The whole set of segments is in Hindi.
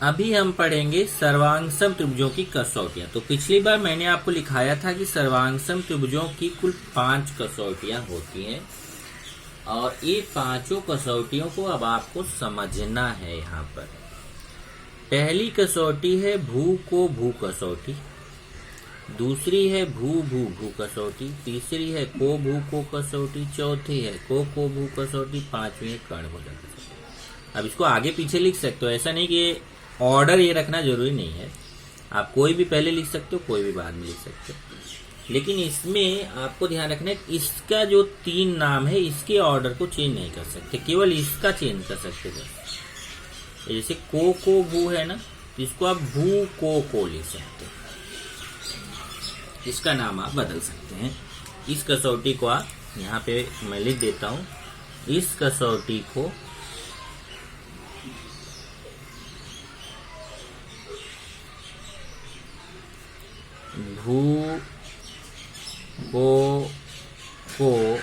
अभी हम पढ़ेंगे सर्वांगसम त्रिभुजों की कसौटियां। तो पिछली बार मैंने आपको लिखाया था कि सर्वांगसम त्रिभुजों की कुल 5 कसौटियां होती हैं और ये पांचों कसौटियों को अब आपको समझना है। यहाँ पर पहली कसौटी है भू को भू कसौटी, दूसरी है भू भू भू कसौटी, तीसरी है को भू को कसौटी, चौथी है को भू कसौटी, पांचवी है कर्ण भुजा कसौटी। अब इसको आगे पीछे लिख सकते हो, ऐसा नहीं कि ऑर्डर ये रखना जरूरी नहीं है। आप कोई भी पहले लिख सकते हो, कोई भी बाद में लिख सकते हो, लेकिन इसमें आपको ध्यान रखना है इसका जो 3 नाम है इसके ऑर्डर को चेंज नहीं कर सकते, केवल इसका चेंज कर सकते हो। जैसे को भू है ना, इसको आप भू को लिख सकते हो, इसका नाम आप बदल सकते हैं। इस कसौटी को आप यहाँ पे मैं लिख देता हूं, इस कसौटी को भू को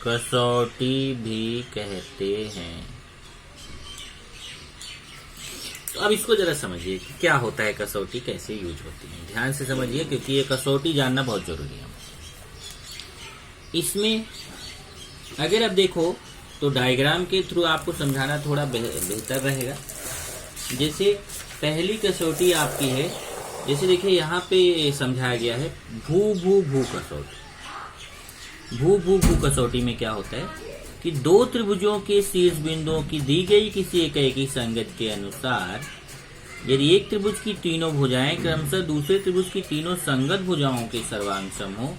कसौटी भी कहते हैं। तो अब इसको जरा समझिए कि क्या होता है कसौटी, कैसे यूज होती है। ध्यान से समझिए क्योंकि ये कसौटी जानना बहुत जरूरी है। इसमें अगर आप देखो तो डायग्राम के थ्रू आपको समझाना थोड़ा बेहतर रहेगा। जैसे पहली कसौटी आपकी है, जैसे देखिए यहाँ पे समझाया गया है भू भू भू कसौटी। भू भू भू कसौटी में क्या होता है कि दो त्रिभुजों के शीर्ष बिंदुओं की दी गई किसी एक संगत के अनुसार यदि एक त्रिभुज की तीनों भुजाएं क्रमशः दूसरे त्रिभुज की तीनों संगत भुजाओं के सर्वांग सम हो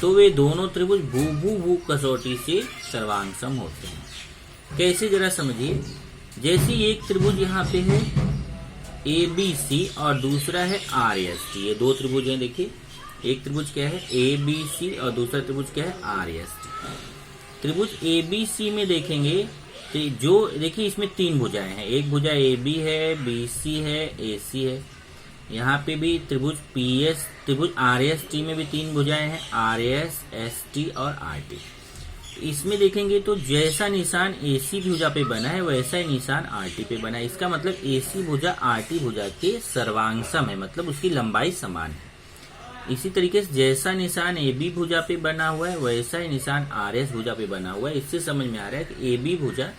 तो वे दोनों त्रिभुज भू भू भू कसौटी से सर्वांग सम होते हैं। कैसे जरा समझिए। जैसे एक त्रिभुज यहाँ पे है ABC और दूसरा है RST, ये दो त्रिभुज हैं। देखिए एक त्रिभुज क्या है ABC और दूसरा त्रिभुज क्या है RST। त्रिभुज ABC में देखेंगे तो जो देखिए इसमें 3 भुजाएं हैं, एक भुजा AB है, BC है, AC है। यहाँ पे भी त्रिभुज त्रिभुज RST में भी 3 भुजाएं हैं, RS, ST और RT। इसमें देखेंगे तो जैसा निशान AC भुजा पे बना है वैसा ही निशान RT पे बना है। इसका मतलब AC भुजा RT भुजा के सर्वांग सम है, मतलब उसकी लंबाई समान है। इसी तरीके से जैसा निशान AB भुजा पे बना हुआ है वैसा ही निशान RS भुजा पे बना हुआ है। इससे समझ में आ रहा है कि AB भुजा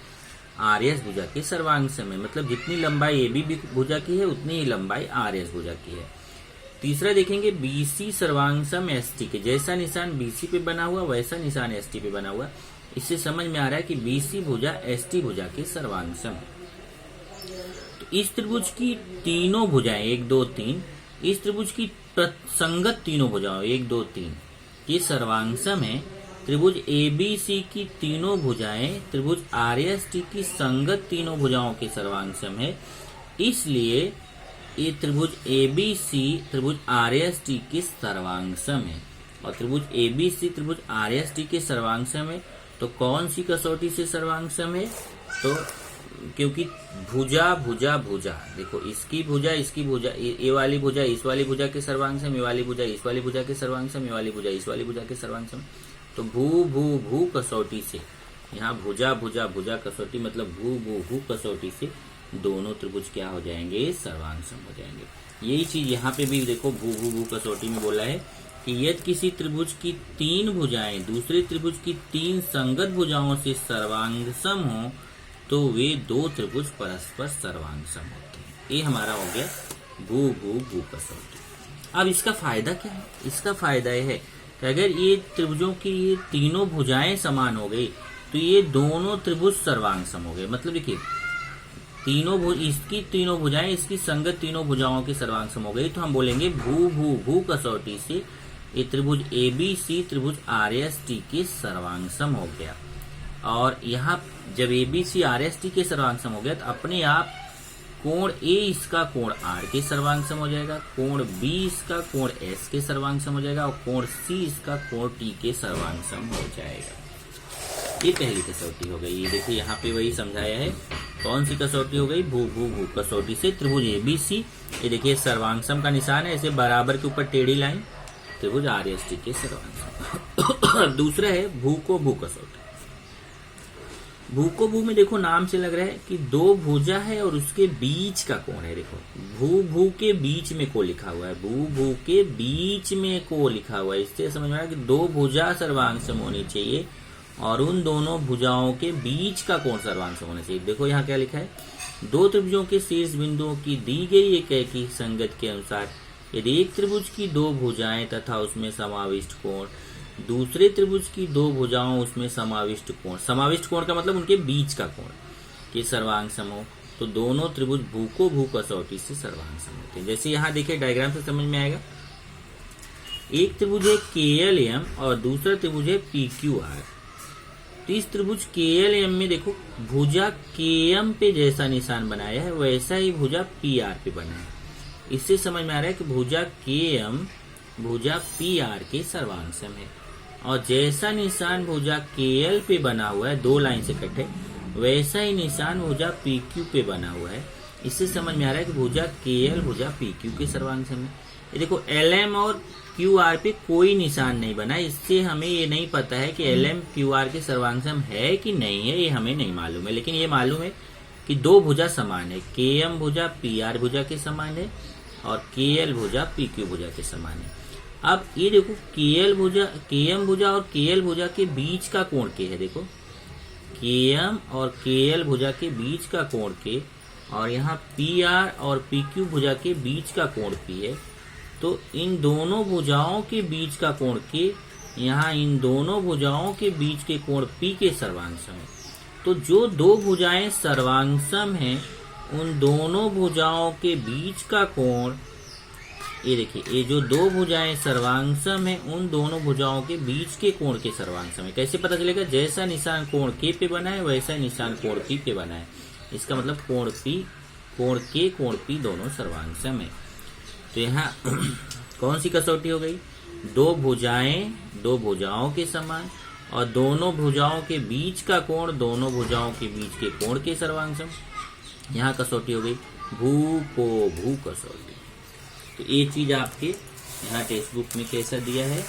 RS भुजा के सर्वांग सम है, मतलब जितनी लंबाई AB भुजा की है उतनी ही लंबाई RS भुजा की है। तीसरा देखेंगे BC सर्वांग सम ST के, जैसा निशान BC पे बना हुआ वैसा निशान ST पे बना हुआ। इससे समझ में आ रहा है कि BC भुजा ST भुजा के सर्वांग सम है। तो इस त्रिभुज की तीनों भुजाएं 1 2 3, इस त्रिभुज की संगत तीनों भुजाओं 1 2 3 ये सर्वांग सम है। त्रिभुज ABC की तीनों भुजाएं त्रिभुज RST की संगत तीनों भुजाओं के सर्वांग सम है, इसलिए ये त्रिभुज ABC त्रिभुज RST के सर्वांग सम है। और त्रिभुज ABC त्रिभुज RST के सर्वांग सम है तो कौन सी कसौटी से सर्वांग सम है? तो क्योंकि भुजा भुजा भुजा देखो इसकी भुजा ये वाली भुजा इस वाली भुजा के सर्वांग सम, ये वाली भुजा इस वाली भुजा के सर्वांग सम, ये वाली भुजा इस वाली भुजा के सर्वांग सम। तो भू भू भू कसौटी से यहाँ भुजा भुजा भुजा कसौटी मतलब भू भू भू कसौटी से दोनों त्रिभुज क्या हो जाएंगे? सर्वांग सम हो जाएंगे। यही चीज यहाँ पे भी देखो भू भू भू कसौटी में बोला है कि यदि किसी त्रिभुज की 3 भुजाएं दूसरे त्रिभुज की 3 संगत भुजाओं से सर्वांग सम हो तो वे 2 त्रिभुज परस्पर सर्वांग सम होते हैं। ये हमारा हो गया भू भू भू कसौटी। अब इसका फायदा क्या है? इसका फायदा यह है कि अगर ये त्रिभुजों की ये तीनों भुजाएं समान हो गई तो ये दोनों त्रिभुज सर्वांग सम हो गए। मतलब देखिए इसकी तीनों भुजाएं इसकी संगत तीनों भुजाओं के सर्वांग सम हो गई तो हम बोलेंगे भू भू भू कसौटी से ये त्रिभुज ABC त्रिभुज RST के सर्वांग सम हो गया। और यहाँ जब ABC RST के सर्वांग सम हो गया तो अपने आप कोण A इसका कोण R के सर्वांग सम हो जाएगा, कोण B इसका कोण S के सर्वांग सम हो जाएगा और कोण C इसका कोण T के सर्वांग सम हो जाएगा। ये पहली कसौटी हो गई। ये देखिए यहाँ पे वही समझाया है। कौन सी कसौटी हो गई? भू भू भू कसौटी से त्रिभुज ABC, ये देखिए सर्वांग सम का निशान है, ऐसे बराबर के ऊपर टेढ़ी लाइन, त्रिभुज RST के सर्वांग सम। दूसरा है भू को भू कसौटी। भू को भू में देखो नाम से लग रहा है कि दो भुजा है और उसके बीच का कोण है। देखो भू भू के बीच में को लिखा हुआ है, भू भू के बीच में को लिखा हुआ है। इससे समझ में आया कि दो भुजा सर्वांग सम होनी चाहिए और उन दोनों भुजाओं के बीच का कोण सर्वांग सम होना चाहिए। देखो यहाँ क्या लिखा है, दो त्रिभुजों के शीर्ष बिंदुओं की दी गई एकी संगत के अनुसार यदि एक त्रिभुज की दो भुजाएं तथा उसमें समाविष्ट कोण दूसरे त्रिभुज की दो भुजाओं उसमें समाविष्ट कोण का मतलब उनके बीच का कोण के सर्वांग सम हो तो दोनों त्रिभुज भू को भू कसौटी से सर्वांग सम होते हैं। जैसे यहाँ देखिए डायग्राम से समझ में आएगा, एक त्रिभुज है KLM और दूसरा त्रिभुज है PQR। तो इस त्रिभुज KLM में देखो भुजा KM पे जैसा निशान बनाया है वैसा ही भुजा PR पे बना है। इससे समझ में आ रहा है कि भुजा KM भुजा PR के सर्वांग सम है और जैसा निशान भुजा KL पे बना हुआ है, दो लाइन से कट है, वैसा ही निशान भुजा PQ पे बना हुआ है। इससे समझ में आ रहा है कि भुजा KL भुजा PQ के सर्वांग सम है। ये देखो LM और QR पे कोई निशान नहीं बना, इससे हमें ये नहीं पता है कि LM QR के सर्वांग सम है कि नहीं है, ये हमें नहीं मालूम है। लेकिन ये मालूम है कि दो भुजा समान है, KM भुजा PR भुजा के समान है और KL भुजा PQ भुजा के समान है। अब ये देखो KM भुजा और KL भुजा के बीच का कोण के है, देखो KM और KL भुजा के बीच का कोण के और यहाँ PR और PQ भुजा के बीच का कोण P है। तो इन दोनों भुजाओं के बीच का कोण के यहाँ इन दोनों भुजाओं के बीच के कोण P के सर्वांग सम है। तो जो दो भुजाएं सर्वांग सम हैं उन दोनों भुजाओं के बीच का कोण, ये देखिए ये जो दो भुजाएं सर्वांग सम है उन दोनों भुजाओं के बीच के कोण के सर्वांग सम है। कैसे पता चलेगा, जैसा निशान कोण K पे बना है वैसा ही निशान कोण P पे बना है। इसका मतलब कोण K कोण P दोनों सर्वांग सम है। तो यहाँ कौन सी कसौटी हो गई, दो भुजाओं के समान और दोनों भुजाओं के बीच का कोण दोनों भुजाओं के बीच के कोण के सर्वांग सम। यहाँ कसौटी हो गई भू को भू कसौटी। तो ये चीज आपके यहाँ टेक्स्ट बुक में कैसा दिया है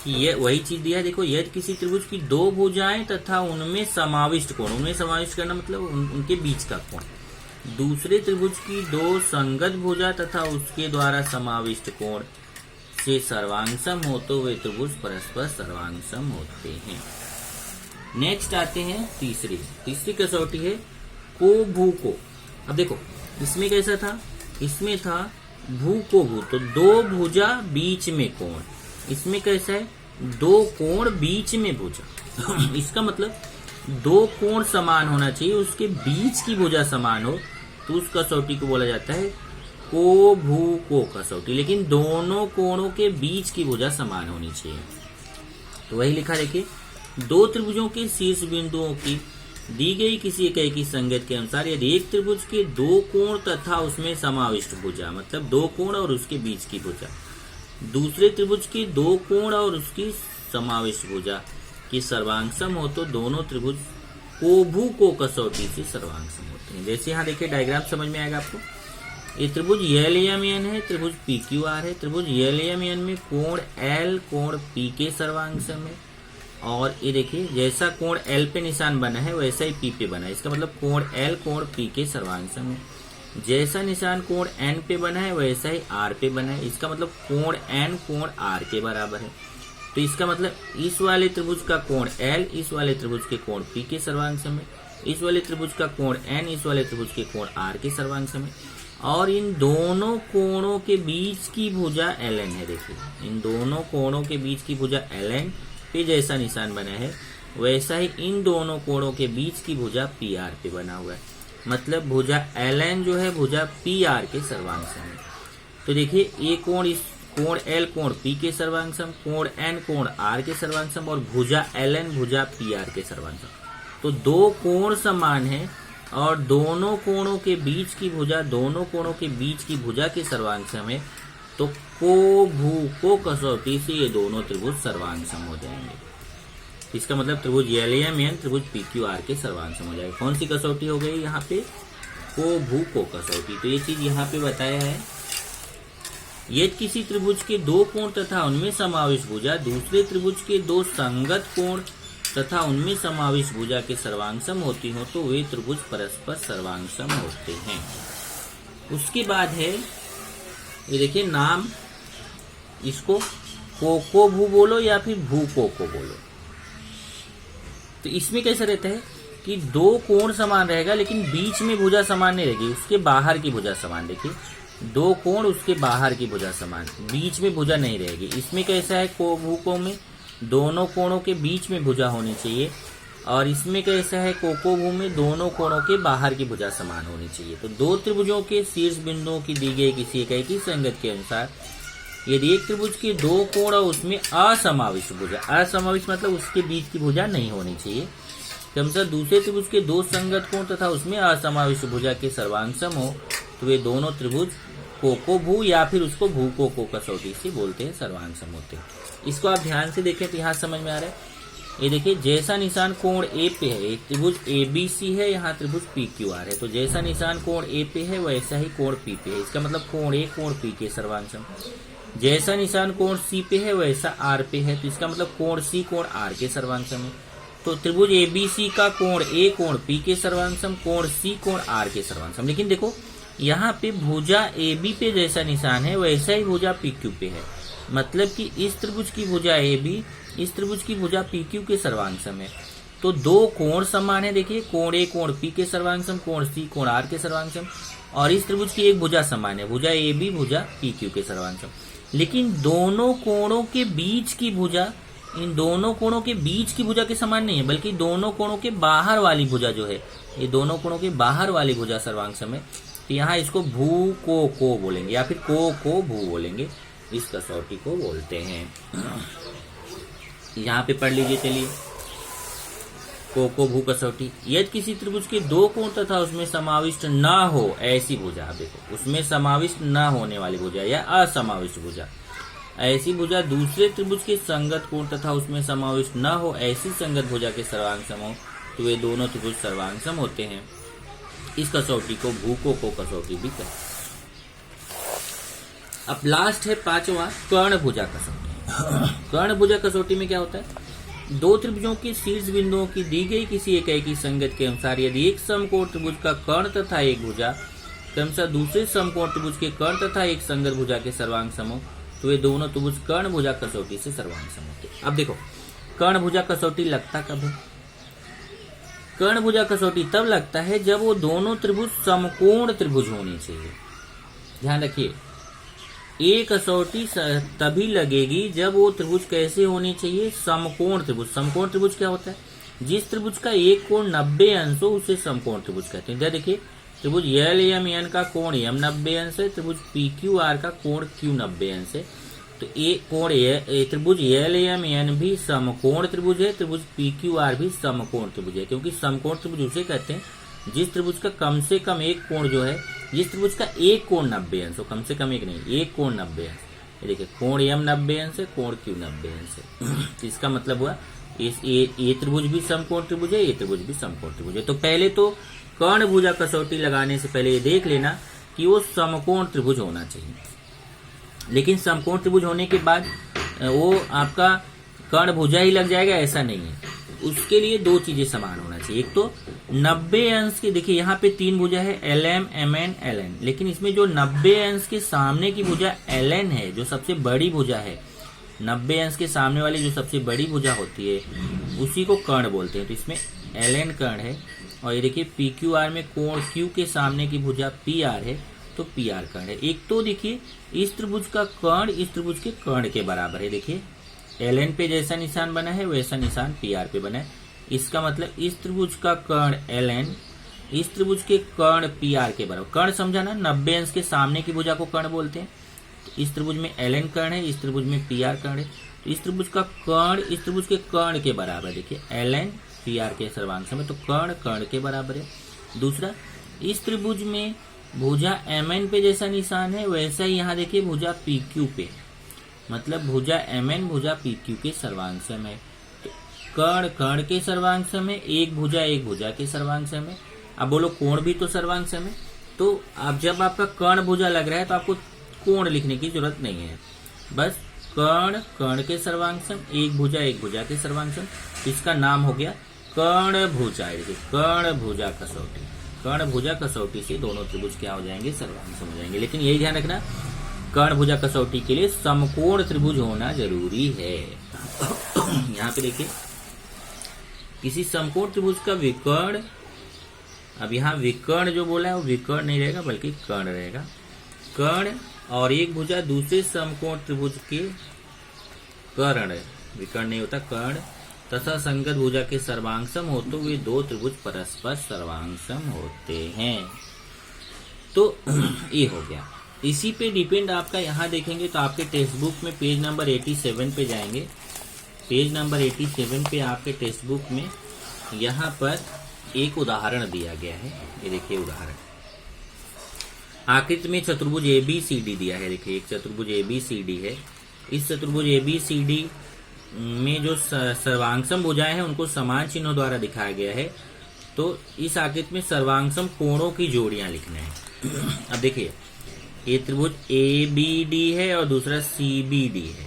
कि ये वही चीज दिया है। देखो यदि किसी त्रिभुज की दो भुजाएं तथा उनमें समाविष्ट कोण, उनमें समाविष्ट करना मतलब उनके बीच का कोण, दूसरे त्रिभुज की दो संगत भुजा तथा उसके द्वारा समाविष्ट कोण से सर्वांग सम हो तो वे त्रिभुज परस्पर सर्वांग सम होते हैं। नेक्स्ट आते हैं तीसरी कसौटी है को भू को। अब देखो इसमें कैसा था, इसमें था भू को भू, तो दो भुजा बीच में कोण। इसमें कैसा है, दो कोण बीच में भुजा इसका मतलब दो कोण समान होना चाहिए, उसके बीच की भुजा समान हो तो उस कसौटी को बोला जाता है को भू को कसौटी। लेकिन दोनों कोणों के बीच की भुजा समान होनी चाहिए। तो वही लिखा, देखिए दो त्रिभुजों के शीर्ष बिंदुओं की दी गई किसी इकाई की संगत के अनुसार यदि एक त्रिभुज के दो कोण तथा उसमें समाविष्ट भुजा, मतलब दो कोण और उसके बीच की भुजा, दूसरे त्रिभुज के दो कोण और उसकी समाविष्ट भुजा की सर्वांग सम हो तो दोनों त्रिभुज को भू को कसौटी से सर्वांग सम होते हैं। जैसे यहाँ देखिए डायग्राम समझ में आएगा आपको, ये त्रिभुज LMN है, त्रिभुज PQR है। त्रिभुज LMN में कोण L कोण P के सर्वांग सम है और ये देखिए जैसा कोण L पे निशान बना है वैसा ही P पे बना है। इसका मतलब कोण L कोण P के सर्वांग सम है। जैसा निशान कोण N पे बना है वैसा ही R पे बना है। इसका मतलब कोण N कोण R के बराबर है। तो इसका मतलब इस वाले त्रिभुज का कोण L इस वाले त्रिभुज के कोण P के सर्वांग सम है, इस वाले त्रिभुज का कोण N इस वाले त्रिभुज के कोण R के सर्वांग सम है और इन दोनों कोणों के बीच की भुजा LN है। देखिए इन दोनों कोणों के बीच की भुजा LN पे जैसा निशान बना है वैसा ही इन दोनों कोणों के बीच की भुजा PR पे बना हुआ है। मतलब भुजा LN जो है भुजा PR के सर्वांग सम है। तो देखिए ये कोण इस कोण L कोण P के सर्वांग सम, कोण N कोण R के सर्वांग सम और भुजा LN भुजा PR के सर्वांग सम। तो दो कोण समान है और दोनों कोणों के बीच की भुजा दोनों कोणों के बीच की भुजा के सर्वांग सम है। तो को भू को कसौटी से ये दोनों त्रिभुज सर्वांग सम हो जाएंगे। इसका मतलब त्रिभुज LMN त्रिभुज PQR के सर्वांग सम हो जाएगा। कौन सी कसौटी हो गई यहाँ पे, को भू को कसौटी। तो ये चीज यहाँ पे बताया है, यदि किसी त्रिभुज के दो कोण तथा उनमें समाविष्ट भुजा दूसरे त्रिभुज के दो संगत कोण तथा उनमें समाविष्ट भुजा के सर्वांग सम होती हो तो वे त्रिभुज परस्पर सर्वांग सम होते हैं। उसके बाद है ये देखिए नाम, इसको कोको भू बोलो या फिर भू कोको बोलो। तो इसमें कैसा रहता है कि दो कोण समान रहेगा लेकिन बीच में भुजा समान नहीं रहेगी, उसके बाहर की भुजा समान। देखिए दो कोण, उसके बाहर की भुजा समान, बीच में भुजा नहीं रहेगी। इसमें कैसा है को भू को में दोनों कोणों के बीच में भुजा होनी चाहिए, और इसमें कैसा है कोको भू में दोनों कोणों के बाहर की भुजा समान होनी चाहिए। तो दो त्रिभुजों के शीर्ष बिंदुओं की दी गई किसी इकाई की संगत के अनुसार यदि एक त्रिभुज के दो कोण और उसमें असमाविष्ट भुजा, असमाविष्ट मतलब उसके बीच की भुजा नहीं होनी चाहिए, क्रमशः दूसरे त्रिभुज के दो संगत कोण तथा उसमें असमाविष्ट भुजा के सर्वांग सम हो तो वे दोनों त्रिभुज कोको भू या फिर उसको भू कोको कसौटी से बोलते हैं, सर्वांग सम होते हैं। इसको आप ध्यान से देखें तो यहाँ समझ में आ रहा है। ये देखिए जैसा निशान कोण ए पे है, एक त्रिभुज ABC है, यहाँ त्रिभुज PQR है, तो जैसा निशान कोण ए पे है वैसा ही कोण P पे है, इसका मतलब कोण ए कोण P के सर्वांग सम। जैसा निशान कोण C पे है वैसा R पे है, तो इसका मतलब कोण C कोण R के सर्वांग सम है। तो त्रिभुज ABC का कोण A कोण P के सर्वांग सम, कोण C कोण R के सर्वांग सम। लेकिन देखो यहाँ पे भुजा AB पे जैसा निशान है वैसा ही भुजा PQ पे है, मतलब कि इस त्रिभुज की भुजा AB इस त्रिभुज की भुजा PQ के सर्वांग सम है। तो दो कोण समान है, देखिए कोण A कोण P के सर्वांग सम, कोण C कोण R के सर्वांग सम, और इस त्रिभुज की एक भुजा समान है, भुजा AB भुजा PQ के सर्वांग सम। लेकिन दोनों कोणों के बीच की भुजा इन दोनों कोणों के बीच की भुजा के समान नहीं है, बल्कि दोनों कोणों के बाहर वाली भुजा जो है, ये दोनों कोणों के बाहर वाली भुजा सर्वांग सम है। तो यहाँ इसको भू को बोलेंगे या फिर को भू बोलेंगे, इस कसौटी को बोलते हैं। यहाँ पे पढ़ लीजिए, चलिए को भू कसौटी। यदि किसी त्रिभुज के दो कोण तथा उसमें समाविष्ट न हो ऐसी भुजा, देखो उसमें समाविष्ट न होने वाली भुजा या असमाविष्ट भुजा, ऐसी भुजा दूसरे त्रिभुज के संगत कोण तथा उसमें समाविष्ट न हो ऐसी संगत भुजा के सर्वांग सम हो तो वे दोनों त्रिभुज सर्वांग सम होते हैं। इस कसौटी को भू को कसौटी भी कहते हैं। अब लास्ट है पांचवा, कर्ण भुजा कसौटी। कर्ण भुजा कसौटी में क्या होता है, दो त्रिभुजों के शीर्ष बिंदुओं की दी गई किसी इकाई की संगत के अनुसार यदि एक समकोण त्रिभुज का कर्ण तथा एक भुजा क्रमशः दूसरे समकोण त्रिभुज के कर्ण तथा एक संगत भुजा के सर्वांग सम हो तो वे दोनों त्रिभुज कर्ण भुजा कसौटी से सर्वांग सम होते हैं। अब देखो कर्ण भुजा कसौटी लगता कब है, कर्ण भुजा कसौटी तब लगता है जब वो दोनों त्रिभुज समकोण त्रिभुज होने चाहिए। ध्यान रखिए, ये कसौटी तभी लगेगी जब वो त्रिभुज कैसे होने चाहिए, समकोण त्रिभुज। समकोण त्रिभुज क्या होता है, जिस त्रिभुज का एक कोण 90 अंश हो उसे समकोण त्रिभुज कहते हैं। देखिए त्रिभुज LMN का कोण M 90 अंश है, त्रिभुज PQR का कोण Q 90 अंश है। तो ये कोण त्रिभुज LMN भी समकोण त्रिभुज है, त्रिभुज PQR भी समकोण त्रिभुज है, क्योंकि समकोण त्रिभुज उसे कहते हैं जिस त्रिभुज का कम से कम एक कोण जो है, जिस त्रिभुज का एक कोण 90 अंश हो, कम से कम एक नहीं, एक कोण 90 अंश। ये देखिए कोण M 90 अंश है, कोण Q 90 अंश है। इसका मतलब हुआ ये त्रिभुज भी समकोण त्रिभुज है, ये त्रिभुज भी समकोण त्रिभुज है। तो पहले तो कर्ण भुजा कसौटी लगाने से पहले ये देख लेना कि वो समकोण त्रिभुज होना चाहिए। लेकिन समकोण त्रिभुज होने के बाद वो आपका कर्ण भुजा ही लग जाएगा ऐसा नहीं है, उसके लिए दो चीजें समान होना चाहिए। एक तो 90 अंश के, देखिए यहाँ पे तीन भुजा है LM MN LN, लेकिन इसमें जो 90 अंश के सामने की भुजा LN है, जो सबसे बड़ी भुजा है, 90 अंश के सामने वाली जो सबसे बड़ी भुजा होती है उसी को कर्ण बोलते हैं। तो इसमें LN कर्ण है, और ये देखिए PQR में कोण Q के सामने की भुजा PR है, तो PR कर्ण है। एक तो देखिए इस त्रिभुज का कर्ण इस त्रिभुज के कर्ण के बराबर है, देखिए LN पे जैसा निशान बना है वैसा निशान PR पे बना है। इसका मतलब इस त्रिभुज का कर्ण LN इस त्रिभुज के कर्ण PR के बराबर। कर्ण समझाना, 90 अंश के सामने की भुजा को कर्ण बोलते हैं। तो इस त्रिभुज में LN कर्ण है, इस त्रिभुज में PR कर्ण है, तो इस त्रिभुज का कर्ण इस त्रिभुज के कर्ण के बराबर। देखिए LN PR के सर्वांग सम है, तो कर्ण कर्ण के बराबर है। दूसरा, इस त्रिभुज में भुजा MN पे जैसा निशान है वैसा ही यहाँ देखिए भुजा PQ पे, मतलब भुजा MN भुजा PQ के सर्वांग सम है। तो कर्ण कर्ण के सर्वांग सम है, एक भुजा के सर्वांग सम है। अब बोलो कोण भी तो सर्वांग सम है, तो अब जब आपका कर्ण भुजा लग रहा है तो आपको कोण लिखने की जरूरत नहीं है, बस कर्ण कर्ण के सर्वांग सम, एक भुजा के सर्वांग सम, इसका नाम हो गया कर्ण भुजा। देखिए कर्ण भुजा कसौटी, कर्ण भुजा कसौटी से दोनों त्रिभुज क्या हो जाएंगे, सर्वांग सम हो जाएंगे। लेकिन यही ध्यान रखना, कर्ण भुजा कसौटी के लिए समकोण त्रिभुज होना जरूरी है। यहाँ पे देखिए किसी समकोण त्रिभुज का विकर्ण, अब यहाँ विकर्ण जो बोला है वो विकर्ण नहीं रहेगा बल्कि कर्ण रहेगा। कर्ण और एक भुजा दूसरे समकोण त्रिभुज के कर्ण, विकर्ण नहीं होता कर्ण, तथा संगत भुजा के सर्वांगसम हो तो वे दो त्रिभुज परस्पर सर्वांगसम होते हैं। तो ये हो गया। इसी पे डिपेंड आपका यहाँ देखेंगे तो आपके टेक्स्ट बुक में पेज नंबर 87 पे जाएंगे। पेज नंबर 87 पे आपके टेक्स्ट बुक में यहाँ पर एक उदाहरण दिया गया है। ये देखिए उदाहरण, आकृति में चतुर्भुज ABCD दिया है। देखिए एक चतुर्भुज ABCD है। इस चतुर्भुज ABCD में जो सर्वांगसम भुजाएं हैं उनको समान चिन्हों द्वारा दिखाया गया है। तो इस आकृति में सर्वांगसम कोणों की जोड़ियां लिखना है। अब देखिए ये त्रिभुज ABD है और दूसरा CBD है।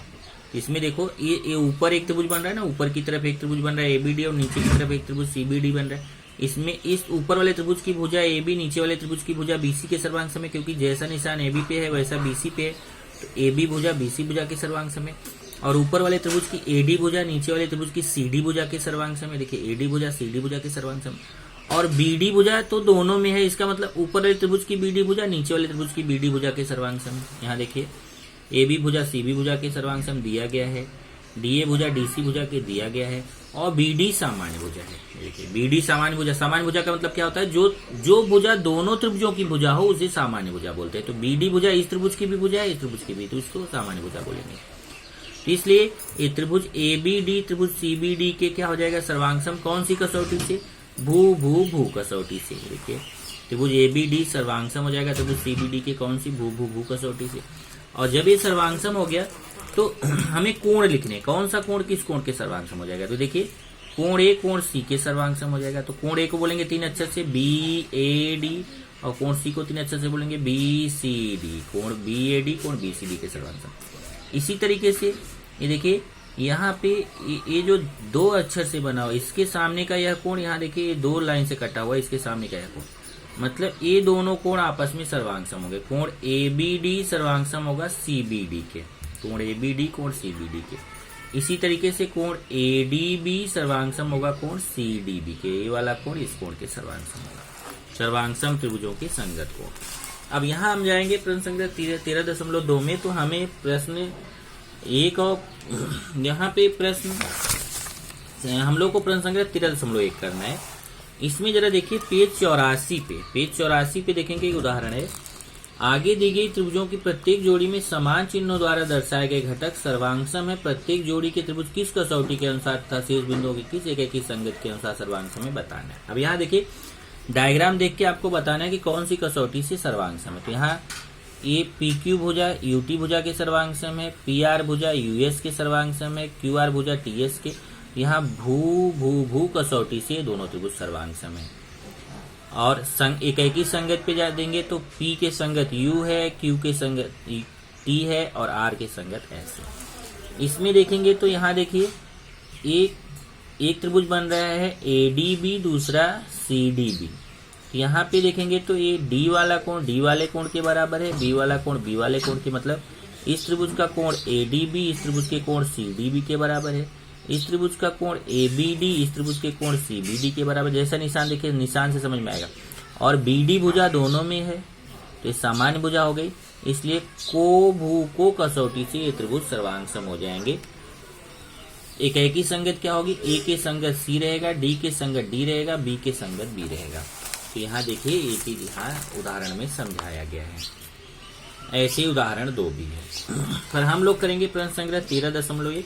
इसमें देखो ये ऊपर एक त्रिभुज बन रहा है ना, ऊपर की तरफ एक त्रिभुज बन रहा है ABD और नीचे की तरफ एक त्रिभुज CBD बन रहा है। इसमें इस ऊपर वाले त्रिभुज की भुजा AB, नीचे वाले त्रिभुज की भुजा BC के सर्वांगसम है, क्योंकि जैसा निशान AB पे है वैसा BC पे है, तो AB भुजा BC भुजा के सर्वांगसम है। और ऊपर वाले त्रिभुज की AD भुजा नीचे वाले त्रिभुज की CD भुजा के सर्वांगसम है। देखिए AD भुजा CD भुजा के सर्वांगसम, और BD भुजा तो दोनों में है। इसका मतलब ऊपर वाले त्रिभुज की BD भुजा नीचे वाले त्रिभुज की BD भुजा के सर्वांगसम है। यहाँ देखिए AB भुजा CB भुजा के सर्वांगसम दिया गया है, DA भुजा DC भुजा के दिया गया है, और BD सामान्य भुजा है। देखिए BD सामान्य भुजा, सामान्य भुजा का मतलब क्या होता है, जो भुजा दोनों त्रिभुजों की भुजा हो उसे सामान्य भुजा बोलते हैं। तो BD भुजा इस त्रिभुज की भी भुजा है, इस त्रिभुज की भी, तो इसको सामान्य भुजा बोलेंगे। तो इसलिए ये त्रिभुज ABD त्रिभुज CBD के क्या हो जाएगा, सर्वांगसम कौन सी कसौटी से, भू कसौटी से। देखिए त्रिभुज ABD सर्वांगसम हो जाएगा त्रिभुज CBD के कौन सी, भू कसौटी से। और जब ये सर्वांगसम हो गया तो हमें कोण लिखने, कौन सा कोण किस कोण के सर्वांगसम हो जाएगा। तो देखिए कोण A कोण C के सर्वांगसम हो जाएगा। तो कोण A को बोलेंगे 3 अक्षर से BAD, और कोण C को 3 अक्षर से बोलेंगे BCD। कोण BAD कोण BCD के सर्वांगसम। इसी तरीके से ये देखिए यहाँ पे ये जो 2 अक्षर से बना हुआ, इसके सामने का यह कोण, यहाँ देखिए ये 2 लाइन से कटा हुआ है, इसके सामने का यह कोण, मतलब ये दोनों कोण आपस में सर्वांगसम होंगे। कोण ABD सर्वांगसम होगा CBD के, कोण ABD कोण CBD के। इसी तरीके से कोण ADB सर्वांगसम होगा कोण CDB के। ये वाला कोण इस कोण के सर्वांगसम होगा, सर्वांगसम त्रिभुजों के संगत कोण। अब यहाँ हम जाएंगे प्रश्न संख्या 13.2 में। तो हमें प्रश्न एक, और यहाँ पे प्रश्न हम लोग को प्रश्न संख्या 13.1 करना है। इसमें जरा देखिए पेज 84 पे देखेंगे एक उदाहरण है। आगे दी गई त्रिभुजों की प्रत्येक जोड़ी में समान चिन्हों द्वारा दर्शाए गए घटक सर्वांगसम है। प्रत्येक जोड़ी के त्रिभुज किस कसौटी के अनुसार तथा शेष बिंदुओं की किस एक ही संगत के अनुसार सर्वांगसम है बताना है। अब यहाँ देखिए डायग्राम देख के आपको बताना है कि कौन सी कसौटी से सर्वांगसम है। तो यहाँ ये PQ भुजा UT भुजा के सर्वांगसम है, PR भुजा US के सर्वांगसम है, QR भुजा TS के। यहाँ भू कसौटी से दोनों त्रिभुज सर्वांगसम है। और एक ही संगत पे जा देंगे तो P के संगत U है, Q के संगत T है, और R के संगत S है। इसमें देखेंगे तो यहाँ देखिए एक त्रिभुज बन रहा है ADB, दूसरा CDB। यहाँ पे देखेंगे तो ये D वाला कोण D वाले कोण के बराबर है, B वाला कोण B वाले कोण के, मतलब इस त्रिभुज का कोण ADB इस त्रिभुज के कोण CDB के बराबर है। इस त्रिभुज का कोण ABD इस त्रिभुज के कोण CBD के बराबर। जैसा निशान देखिए, निशान से समझ में आएगा। और BD भुजा दोनों में है तो ये सामान्य भुजा हो गई, इसलिए को कसौटी से ये त्रिभुज सर्वांगसम हो जाएंगे। एक ही संगत क्या होगी, A के संगत C रहेगा, D के संगत D रहेगा, B के संगत B रहेगा। तो यहाँ देखिए ये चीज यहाँ उदाहरण में समझाया गया है। ऐसे उदाहरण 2 भी है। फिर हम लोग करेंगे प्रश्न संख्या 13.1।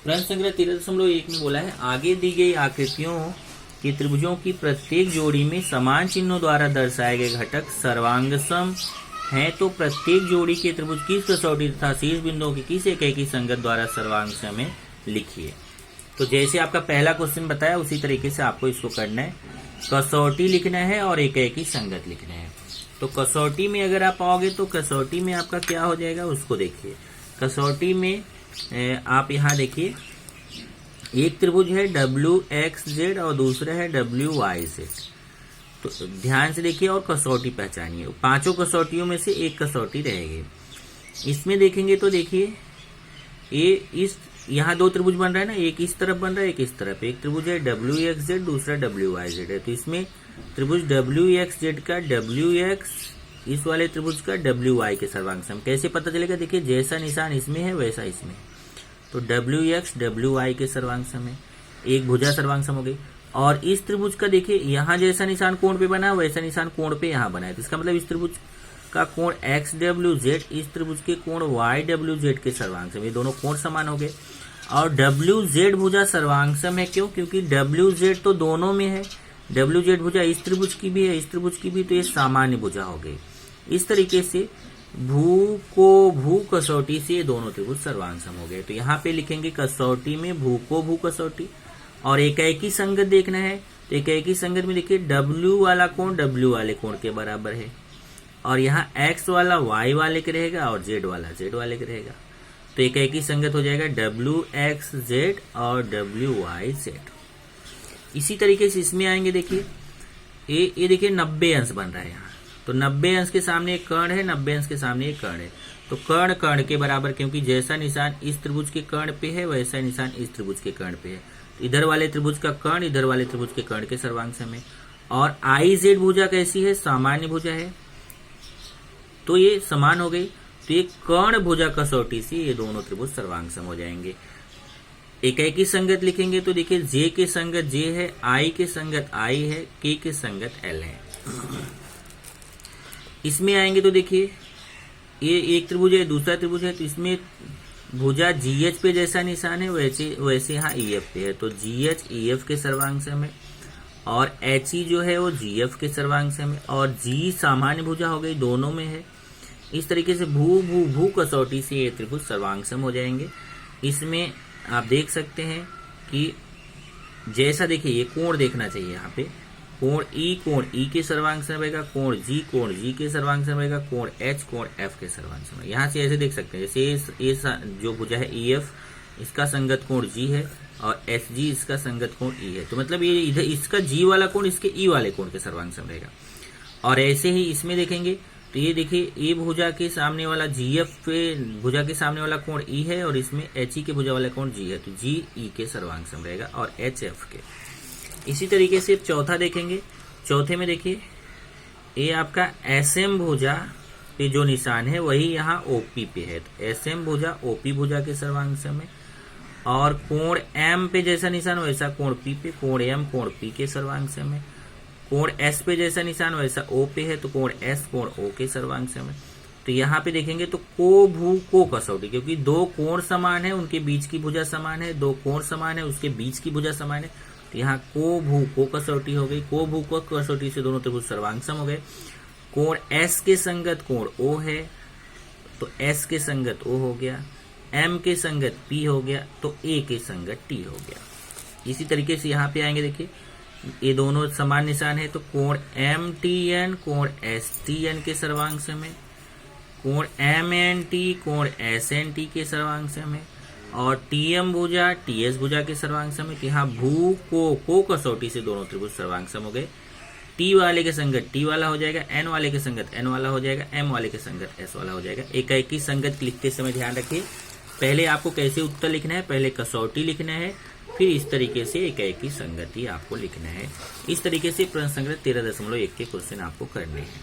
प्रश्न संख्या 13.1 में बोला है आगे दी गई आकृतियों के त्रिभुजों की प्रत्येक जोड़ी में समान चिन्हों द्वारा दर्शाए गए घटक सर्वांगसम हैं, तो प्रत्येक जोड़ी के त्रिभुज किस कसौटी तथा शीर्ष बिंदुओं की किस एक ही संगत द्वारा सर्वांगसम है लिखिए। तो जैसे आपका पहला क्वेश्चन बताया उसी तरीके से आपको इसको करना है। कसौटी लिखना है और एक ही संगत लिखना है। तो कसौटी में अगर आप आओगे तो कसौटी में आपका क्या हो जाएगा उसको देखिए। कसौटी में आप यहाँ देखिए, एक त्रिभुज है WXZ और दूसरा है WYZ। तो ध्यान से देखिए और कसौटी पहचानिए। पांचों कसौटियों में से एक कसौटी रहेगी। इसमें देखेंगे तो देखिए इस यहाँ दो त्रिभुज बन रहा है ना, एक इस तरफ बन रहा है, एक इस तरफ। एक त्रिभुज है WXZ, दूसरा WYZ है। तो इसमें त्रिभुज WXZ का WX, इस वाले त्रिभुज का WY के सर्वांग सम कैसे पता चलेगा? देखिए जैसा निशान इसमें है वैसा इसमें, तो WX WY के सर्वांग सम है, एक भुजा सर्वांग सम हो गई। और इस त्रिभुज का देखिए यहाँ जैसा निशान कोण पे बना है वैसा निशान कोण पे यहाँ बना है। तो इसका मतलब इस त्रिभुज का कोण XWZ इस त्रिभुज के कोण YWZ के सर्वांग सम, ये दोनों कोण समान हो गए। और WZ भुजा सर्वांग सम है, क्यों? क्योंकि WZ तो दोनों में है। WZ भुजा इस त्रिभुज की भी है, इस त्रिभुज की भी, तो ये सामान्य भुजा हो गई। इस तरीके से भू कसौटी से ये दोनों त्रिभुज सर्वांग सम हो गए। तो यहाँ पे लिखेंगे कसौटी में भू कसौटी। और एकाएकी संगत देखना है तो एकाएकी संगत में देखिए W वाला कोण W वाले कोण के बराबर है, और यहाँ X वाला Y वाले के रहेगा और Z वाला Z वाले के रहेगा। तो एकाएकी संगत हो जाएगा WXZ और WYZ। इसी तरीके से इसमें आएंगे, देखिए ये देखिए 90 अंश बन रहा है यहाँ। तो 90 अंश के सामने एक कर्ण है, 90 अंश के सामने एक कर्ण है। तो कर्ण कर्ण के बराबर, क्योंकि जैसा निशान इस त्रिभुज के कर्ण पे है वैसा निशान इस त्रिभुज के कर्ण पे है। तो इधर वाले त्रिभुज का कर्ण इधर वाले त्रिभुज के कर्ण के सर्वांग सम है। और IZ भुजा कैसी है? सामान्य भुजा है, तो ये समान हो गई। तो ये कर्ण भुजा कसौटी से ये दोनों त्रिभुज सर्वांग सम हो जाएंगे। एकाएकी संगत लिखेंगे तो देखिए J के संगत J है, I के संगत I है, K के संगत L है। इसमें आएंगे तो देखिए ये एक त्रिभुज है, दूसरा त्रिभुज है। तो इसमें भुजा GH पे जैसा निशान है वैसे यहाँ EF पे है। तो GH EF के सर्वांग सम है, और HE जो है वो GF के सर्वांग सम है, और G सामान्य भुजा हो गई, दोनों में है। इस तरीके से भू कसौटी से ये त्रिभुज सर्वांग सम हो जाएंगे। इसमें आप देख सकते हैं कि जैसा देखिए ये कोण देखना चाहिए, यहाँ पे कोण E के सर्वांग सम रहेगा, कोण G के सर्वांग सम रहेगा, कोण H F के सर्वांग सम। यहाँ से ऐसे देख सकते हैं, जैसे ये जो भुजा है EF इसका संगत कोण G है और SG इसका संगत कोण E है। तो मतलब ये इधर इसका G वाला कोण इसके E वाले कोण के सर्वांग सम रहेगा। और ऐसे ही इसमें देखेंगे तो ये देखिए ए भुजा के सामने वाला GF पे भुजा के सामने वाला कोण E है, और इसमें HE के भुजा वाला कोण G है। तो GE के सर्वांग सम रहेगा और HF के। इसी तरीके से चौथा देखेंगे। चौथे में देखिए ये आपका SM भुजा पे जो निशान है वही यहाँ OP पे है। तो SM भुजा OP भुजा के सर्वांग सम है, और कोण M पे जैसा निशान वैसा कोण P पे, कोण M कोण P के सर्वांग सम है। कोण S पे जैसा निशान वैसा O पे है, तो कोण S कोण O के सर्वांग सम है। तो यहाँ पे देखेंगे तो को कसौटी, क्योंकि दो कोण समान है उनके बीच की भुजा समान है, दो कोण समान है उसके बीच की भुजा समान है। तो यहाँ को कसौटी हो गई। को कसौटी से दोनों त्रिभुज सर्वांग सम हो गए। कोण S के संगत कोण O है, तो S के संगत O हो गया, M के संगत P हो गया, तो A के संगत T हो गया। इसी तरीके से यहाँ पे आएंगे, देखिए ये दोनों समान निशान है, तो कोण MTN कोण STN के सर्वांग सम है, कोण MNT कोण SNT के सर्वांग सम है, और TM भुजा TS भुजा के सर्वांग सम है। यहाँ को कसौटी से दोनों त्रिभुज सर्वांग सम हो गए। T वाले के संगत T वाला हो जाएगा, N वाले के संगत N वाला हो जाएगा, M वाले के संगत S वाला हो जाएगा। एकाएकी संगत लिखते समय ध्यान रखिए, पहले आपको कैसे उत्तर लिखना है, पहले कसौटी लिखना है, फिर इस तरीके से एकाएकी संगति आपको लिखना है। इस तरीके से प्रश्न संग्रह 13.1 के क्वेश्चन आपको करने हैं।